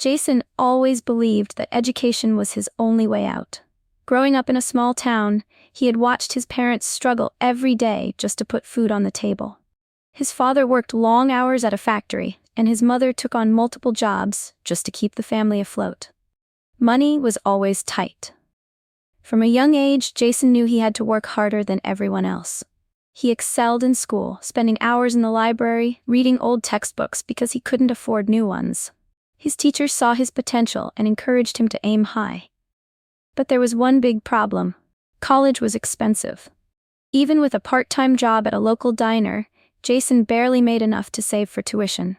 Jason always believed that education was his only way out. Growing up in a small town, he had watched his parents struggle every day just to put food on the table. His father worked long hours at a factory, and his mother took on multiple jobs just to keep the family afloat. Money was always tight. From a young age, Jason knew he had to work harder than everyone else. He excelled in school, spending hours in the library, reading old textbooks because he couldn't afford new ones. His teachers saw his potential and encouraged him to aim high. But there was one big problem. College was expensive. Even with a part-time job at a local diner, Jason barely made enough to save for tuition.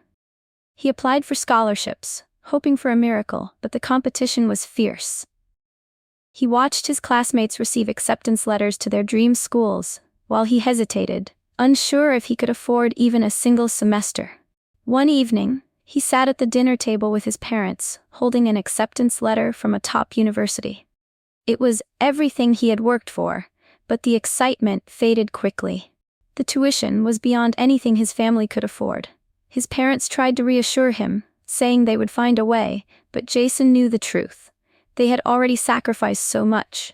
He applied for scholarships, hoping for a miracle, but the competition was fierce. He watched his classmates receive acceptance letters to their dream schools, while he hesitated, unsure if he could afford even a single semester. One evening, he sat at the dinner table with his parents, holding an acceptance letter from a top university. It was everything he had worked for, but the excitement faded quickly. The tuition was beyond anything his family could afford. His parents tried to reassure him, saying they would find a way, but Jason knew the truth. They had already sacrificed so much.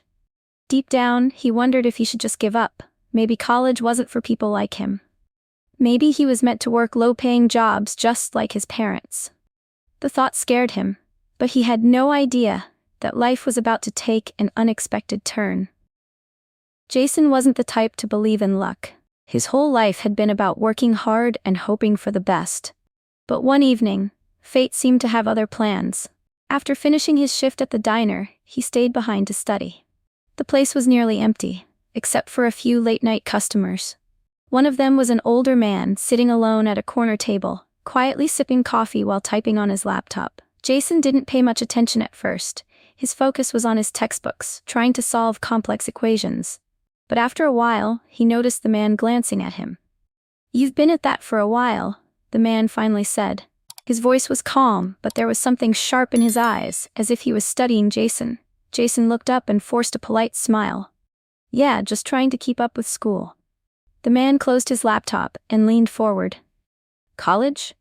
Deep down, he wondered if he should just give up. Maybe college wasn't for people like him. Maybe he was meant to work low-paying jobs just like his parents. The thought scared him, but he had no idea that life was about to take an unexpected turn. Jason wasn't the type to believe in luck. His whole life had been about working hard and hoping for the best. But one evening, fate seemed to have other plans. After finishing his shift at the diner, he stayed behind to study. The place was nearly empty, except for a few late-night customers. One of them was an older man sitting alone at a corner table, quietly sipping coffee while typing on his laptop. Jason didn't pay much attention at first. His focus was on his textbooks, trying to solve complex equations. But after a while, he noticed the man glancing at him. "You've been at that for a while," the man finally said. His voice was calm, but there was something sharp in his eyes, as if he was studying Jason. Jason looked up and forced a polite smile. "Yeah, just trying to keep up with school." The man closed his laptop and leaned forward. "College?"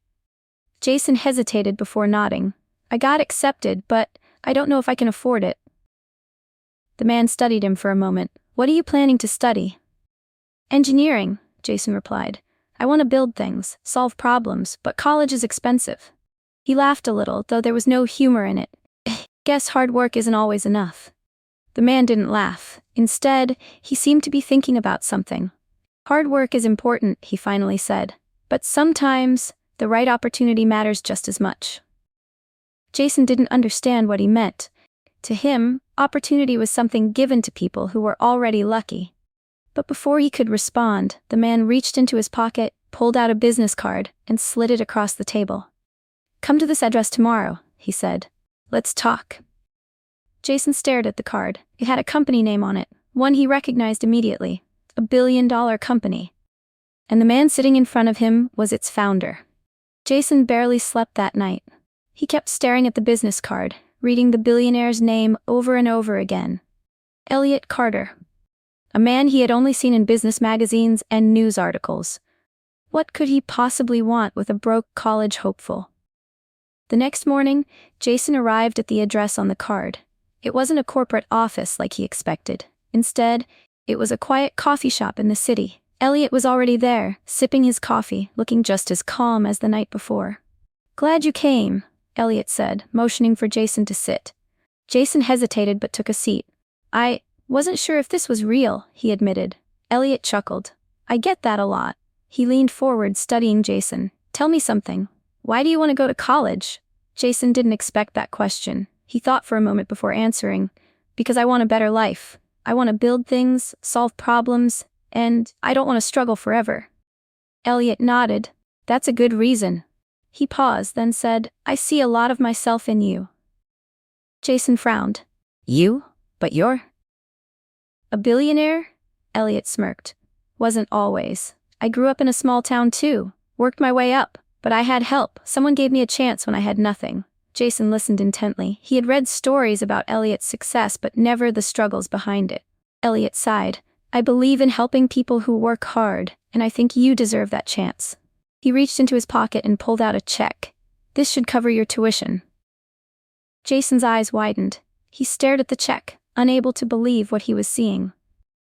Jason hesitated before nodding. "I got accepted, but I don't know if I can afford it." The man studied him for a moment. "What are you planning to study?" "Engineering," Jason replied. "I want to build things, solve problems, but college is expensive." He laughed a little, though there was no humor in it. "Guess hard work isn't always enough." The man didn't laugh. Instead, he seemed to be thinking about something. "Hard work is important," he finally said. "But sometimes, the right opportunity matters just as much." Jason didn't understand what he meant. To him, opportunity was something given to people who were already lucky. But before he could respond, the man reached into his pocket, pulled out a business card, and slid it across the table. "Come to this address tomorrow," he said. "Let's talk." Jason stared at the card. It had a company name on it, one he recognized immediately. A billion-dollar company. And the man sitting in front of him was its founder. Jason barely slept that night. He kept staring at the business card, reading the billionaire's name over and over again. Elliot Carter. A man he had only seen in business magazines and news articles. What could he possibly want with a broke college hopeful? The next morning, Jason arrived at the address on the card. It wasn't a corporate office like he expected. Instead, it was a quiet coffee shop in the city. Elliot was already there, sipping his coffee, looking just as calm as the night before. "Glad you came," Elliot said, motioning for Jason to sit. Jason hesitated but took a seat. "I wasn't sure if this was real," he admitted. Elliot chuckled. "I get that a lot." He leaned forward, studying Jason. "Tell me something. Why do you want to go to college?" Jason didn't expect that question. He thought for a moment before answering. "Because I want a better life. I want to build things, solve problems, and I don't want to struggle forever." Elliot nodded. "That's a good reason." He paused, then said, "I see a lot of myself in you." Jason frowned. "You? But you're a billionaire?" Elliot smirked. "Wasn't always. I grew up in a small town too, worked my way up, but I had help. Someone gave me a chance when I had nothing." Jason listened intently. He had read stories about Elliot's success but never the struggles behind it. Elliot sighed. "I believe in helping people who work hard, and I think you deserve that chance." He reached into his pocket and pulled out a check. "This should cover your tuition." Jason's eyes widened. He stared at the check, unable to believe what he was seeing.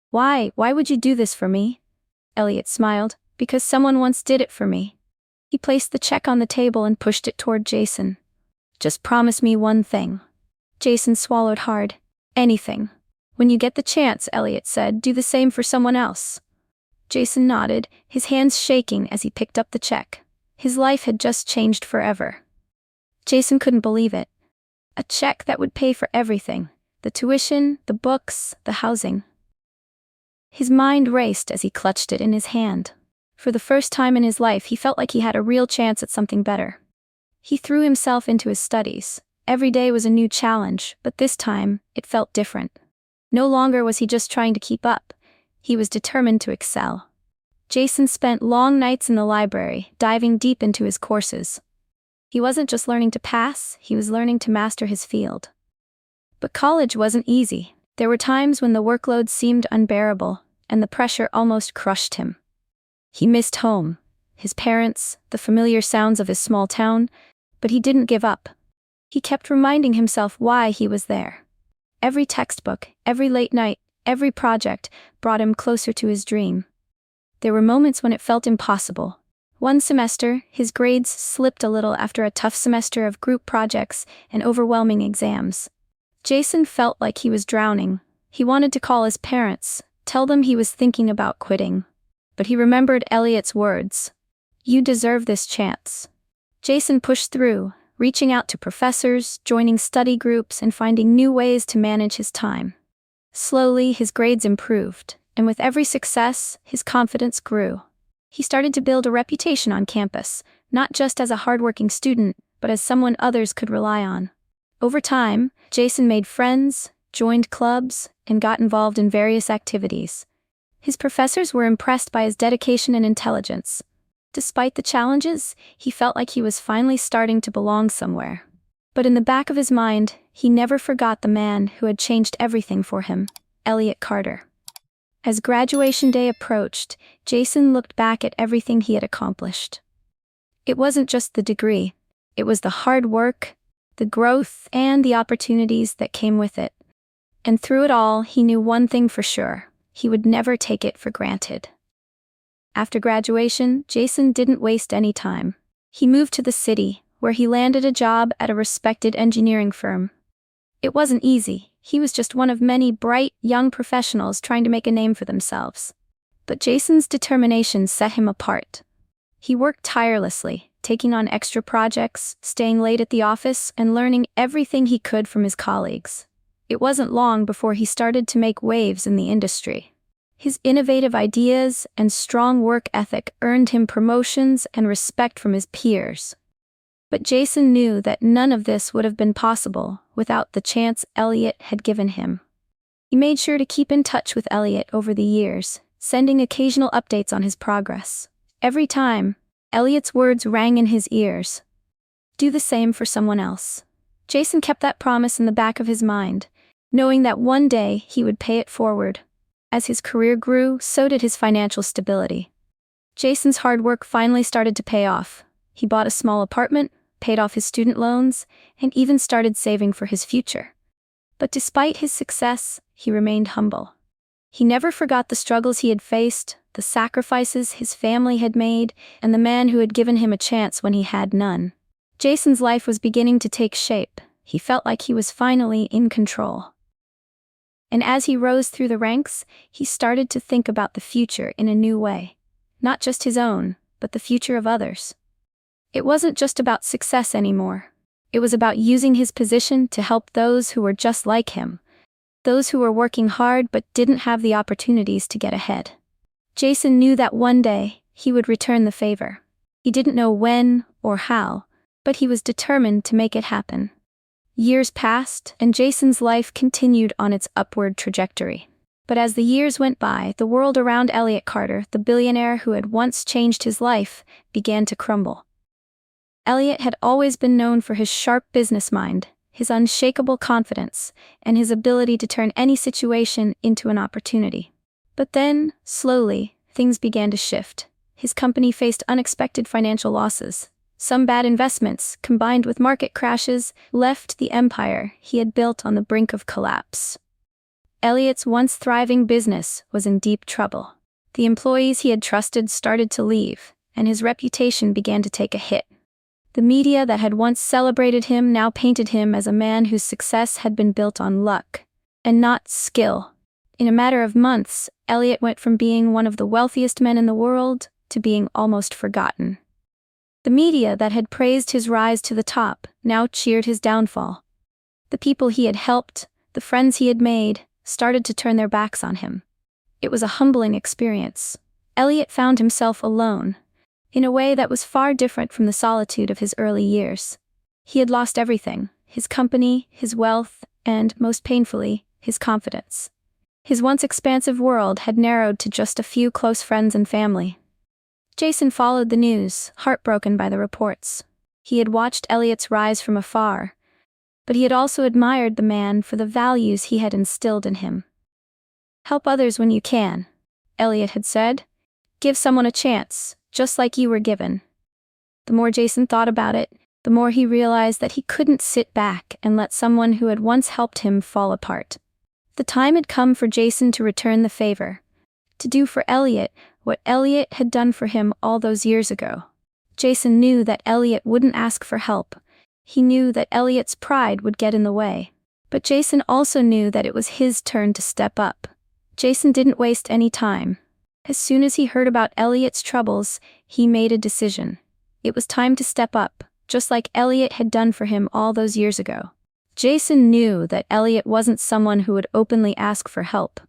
Why would you do this for me? Elliot smiled. Because someone once did it for me. He placed the check on the table and pushed it toward Jason. Just promise me one thing. Jason swallowed hard. Anything. When you get the chance, Elliot said, do the same for someone else. Jason nodded, his hands shaking as he picked up the check. His life had just changed forever. Jason couldn't believe it. A check that would pay for everything. The tuition, the books, the housing. His mind raced as he clutched it in his hand. For the first time in his life, he felt like he had a real chance at something better. He threw himself into his studies. Every day was a new challenge, but this time, it felt different. No longer was he just trying to keep up. He was determined to excel. Jason spent long nights in the library, diving deep into his courses. He wasn't just learning to pass, he was learning to master his field. But college wasn't easy. There were times when the workload seemed unbearable, and the pressure almost crushed him. He missed home, his parents, the familiar sounds of his small town, but he didn't give up. He kept reminding himself why he was there. Every textbook, every late night, every project brought him closer to his dream. There were moments when it felt impossible. One semester, his grades slipped a little after a tough semester of group projects and overwhelming exams. Jason felt like he was drowning. He wanted to call his parents, tell them he was thinking about quitting. But he remembered Elliot's words. You deserve this chance. Jason pushed through, reaching out to professors, joining study groups, and finding new ways to manage his time. Slowly, his grades improved, and with every success, his confidence grew. He started to build a reputation on campus, not just as a hardworking student, but as someone others could rely on. Over time, Jason made friends, joined clubs, and got involved in various activities. His professors were impressed by his dedication and intelligence. Despite the challenges, he felt like he was finally starting to belong somewhere. But in the back of his mind, he never forgot the man who had changed everything for him, Elliot Carter. As graduation day approached, Jason looked back at everything he had accomplished. It wasn't just the degree, it was the hard work, the growth, and the opportunities that came with it. And through it all, he knew one thing for sure. He would never take it for granted. After graduation, Jason didn't waste any time. He moved to the city, where he landed a job at a respected engineering firm. It wasn't easy. He was just one of many bright, young professionals trying to make a name for themselves. But Jason's determination set him apart. He worked tirelessly, taking on extra projects, staying late at the office, and learning everything he could from his colleagues. It wasn't long before he started to make waves in the industry. His innovative ideas and strong work ethic earned him promotions and respect from his peers. But Jason knew that none of this would have been possible without the chance Elliot had given him. He made sure to keep in touch with Elliot over the years, sending occasional updates on his progress. Every time, Elliot's words rang in his ears. Do the same for someone else. Jason kept that promise in the back of his mind, knowing that one day he would pay it forward. As his career grew, so did his financial stability. Jason's hard work finally started to pay off. He bought a small apartment, paid off his student loans, and even started saving for his future. But despite his success, he remained humble. He never forgot the struggles he had faced, the sacrifices his family had made, and the man who had given him a chance when he had none. Jason's life was beginning to take shape. He felt like he was finally in control. And as he rose through the ranks, he started to think about the future in a new way. Not just his own, but the future of others. It wasn't just about success anymore. It was about using his position to help those who were just like him. Those who were working hard but didn't have the opportunities to get ahead. Jason knew that one day, he would return the favor. He didn't know when or how, but he was determined to make it happen. Years passed, and Jason's life continued on its upward trajectory. But as the years went by, the world around Elliot Carter, the billionaire who had once changed his life, began to crumble. Elliot had always been known for his sharp business mind, his unshakable confidence, and his ability to turn any situation into an opportunity. But then, slowly, things began to shift. His company faced unexpected financial losses. Some bad investments, combined with market crashes, left the empire he had built on the brink of collapse. Elliot's once thriving business was in deep trouble. The employees he had trusted started to leave, and his reputation began to take a hit. The media that had once celebrated him now painted him as a man whose success had been built on luck, and not skill. In a matter of months, Elliot went from being one of the wealthiest men in the world to being almost forgotten. The media that had praised his rise to the top now cheered his downfall. The people he had helped, the friends he had made, started to turn their backs on him. It was a humbling experience. Elliot found himself alone, in a way that was far different from the solitude of his early years. He had lost everything: his company, his wealth, and, most painfully, his confidence. His once expansive world had narrowed to just a few close friends and family. Jason followed the news, heartbroken by the reports. He had watched Elliot's rise from afar, but he had also admired the man for the values he had instilled in him. "Help others when you can," Elliot had said. "Give someone a chance, just like you were given." The more Jason thought about it, the more he realized that he couldn't sit back and let someone who had once helped him fall apart. The time had come for Jason to return the favor, to do for Elliot what Elliot had done for him all those years ago. Jason knew that Elliot wouldn't ask for help. He knew that Elliot's pride would get in the way. But Jason also knew that it was his turn to step up. Jason didn't waste any time. As soon as he heard about Elliot's troubles, he made a decision. It was time to step up, just like Elliot had done for him all those years ago. Jason knew that Elliot wasn't someone who would openly ask for help.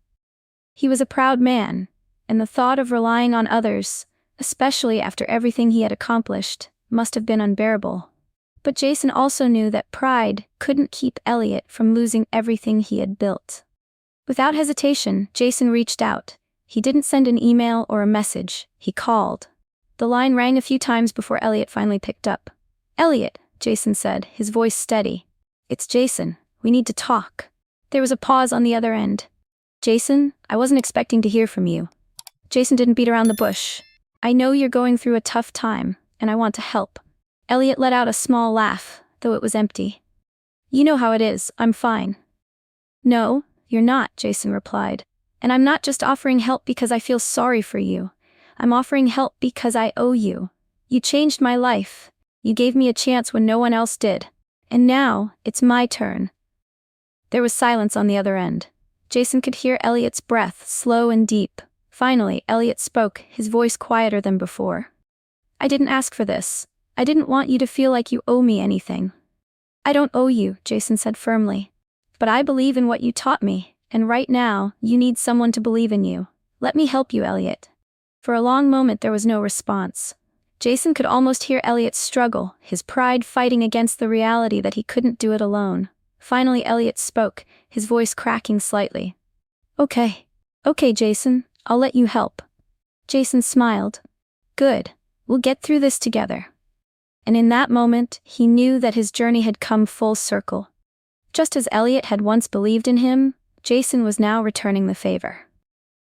He was a proud man, and the thought of relying on others, especially after everything he had accomplished, must have been unbearable. But Jason also knew that pride couldn't keep Elliot from losing everything he had built. Without hesitation, Jason reached out. He didn't send an email or a message, he called. The line rang a few times before Elliot finally picked up. "Elliot," Jason said, his voice steady. "It's Jason. We need to talk." There was a pause on the other end. "Jason, I wasn't expecting to hear from you." Jason didn't beat around the bush. "I know you're going through a tough time, and I want to help." Elliot let out a small laugh, though it was empty. "You know how it is, I'm fine." "No, you're not," Jason replied. "And I'm not just offering help because I feel sorry for you. I'm offering help because I owe you. You changed my life. You gave me a chance when no one else did. And now, it's my turn." There was silence on the other end. Jason could hear Elliot's breath, slow and deep. Finally, Elliot spoke, his voice quieter than before. "I didn't ask for this. I didn't want you to feel like you owe me anything." "I don't owe you," Jason said firmly. "But I believe in what you taught me, and right now, you need someone to believe in you. Let me help you, Elliot." For a long moment there was no response. Jason could almost hear Elliot's struggle, his pride fighting against the reality that he couldn't do it alone. Finally Elliot spoke, his voice cracking slightly. Okay, Jason, I'll let you help." Jason smiled. "Good. We'll get through this together." And in that moment, he knew that his journey had come full circle. Just as Elliot had once believed in him, Jason was now returning the favor.